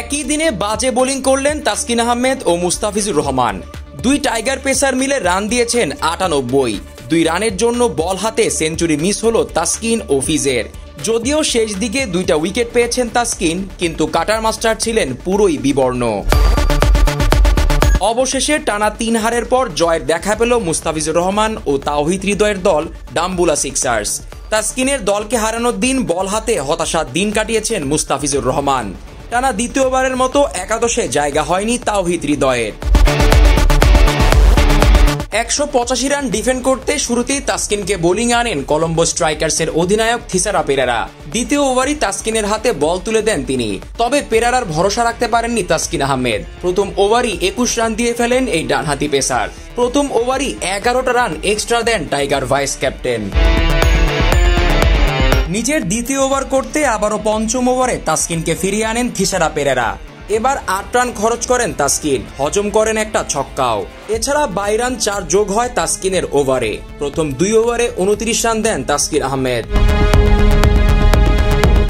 একই দিনে বাজে বোলিং করলেন তাসকিন আহমেদ ও মুস্তাফিজুর রহমান। দুই টাইগার পেসার মিলে রান দিয়েছেন ৯৮। ২ রানের জন্য বল হাতে সেঞ্চুরি মিস হলো তাসকিন ও ফিজের। যদিও শেষ দিকে ২টা উইকেট পেয়েছেন তাসকিন, কিন্তু কাটার মাস্টার ছিলেন পুরোই বিবর্ণ। অবশেষে টানা ৩ হারের পর জয়ের দেখা পেল মুস্তাফিজুর রহমান ও তাওহিদ হৃদয়ের দল ডাম্বুলা সিক্সার্স। তাসকিনের দলকে হারানোর দিন বল হাতে হতাশার দিন কাটিয়েছেন মুস্তাফিজুর রহমান। টানা দ্বিতীয়বারের মতো একাদশে জায়গা হয়নি তাওহিদ হৃদয়ের। ১৮৫ রান ডিফেন্ড করতে শুরুতেই তাসকিনকে বোলিং আনেন কলম্বো স্ট্রাইকার্সের অধিনায়ক থিসারা পেরেরা। দ্বিতীয় ওভারই তাসকিনের হাতে বল তুলে দেন তিনি। তবে পেরেরার ভরসা রাখতে পারেননি তাসকিন আহমেদ। প্রথম ওভারই ২১ রান দিয়ে ফেলেন এই ডানহাতি পেসার। প্রথম ওভারই ১১টা রান এক্সট্রা দেন টাইগার ভাইস ক্যাপ্টেন। নিজের দ্বিতীয় ওভার করতে আবারও পঞ্চম ওভারে তাসকিনকে ফিরিয়ে আনেন থিসারা পেরেরা। এবার ৮ রান খরচ করেন তাসকিন, হজম করেন একটা ছক্কাও। এছাড়া ২২ রান ৪ যোগ হয় তাসকিনের ওভারে। প্রথম ২ ওভারে ২৯ রান দেন তাসকিন আহমেদ।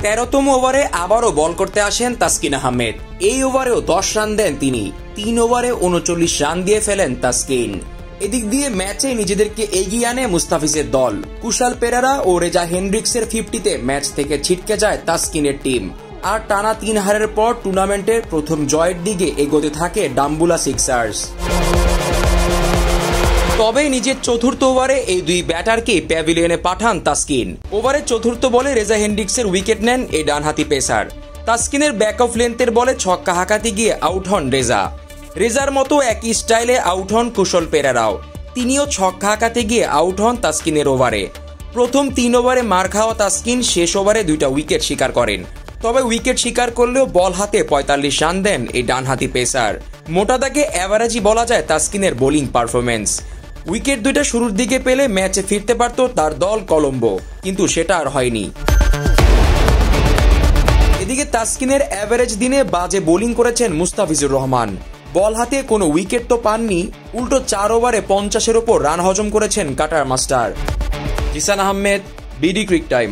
১৩তম ওভারে আবারও বল করতে আসেন তাসকিন আহমেদ। এই ওভারেও ১০ রান দেন তিনি। ৩ ওভারে ৩৯ রান দিয়ে ফেলেন তাসকিন। এদিক দিয়ে ম্যাচে নিজেদেরকে এগিয়ে আনে মুস্তাফিজের দল। কুশাল পেরেরা ও রেজা হেন্ড্রিক্সের 50-তে ম্যাচ থেকে ছিটকে যায় তাসকিনের টিম। আর টানা ৩ হারের পর টুর্নামেন্টের প্রথম জয়ের দিকে এগোতে থাকে ডাম্বুলা সিক্সার্স। তবে নিজের চতুর্থ ওভারে এই দুই ব্যাটারকে প্যাভিলিয়নে পাঠান তাসকিন। ওভারের চতুর্থ বলে রেজা হেন্ড্রিক্সের উইকেট নেন এই ডানহাতি পেসার। তাসকিনের ব্যাক অফ লেন্থের বলে ছক্কা হাঁকাতে গিয়ে আউট হন রেজা। রেজার মতো একই স্টাইলে আউট হন কুশল পেরেরাও। তিনিও ছক্কা হাঁকাতে গিয়ে আউট হন তাসকিনের ওভারে। প্রথম ৩ ওভারে মার খাওয়া তাসকিন শেষ ওভারে 2টা উইকেট শিকার করেন। তবে উইকেট শিকার করলেও বল হাতে ৪৫ রান দেন এই ডানহাতি পেসার। মোটা দাগে অ্যাভারেজই বলা যায় তাসকিনের বোলিং পারফরমেন্স। উইকেট 2টা শুরুর দিকে পেলে ম্যাচে ফিরতে পারত তার দল কলম্বো, কিন্তু সেটা আর হয়নি। এদিকে তাসকিনের অ্যাভারেজ দিনে বাজে বোলিং করেছেন মুস্তাফিজুর রহমান। বল হাতে কোনো উইকেট তো পাননি, উল্টো ৪ ওভারে ৫০-এর ওপর রান হজম করেছেন cutter master. Jisan Ahmed, BD cric time.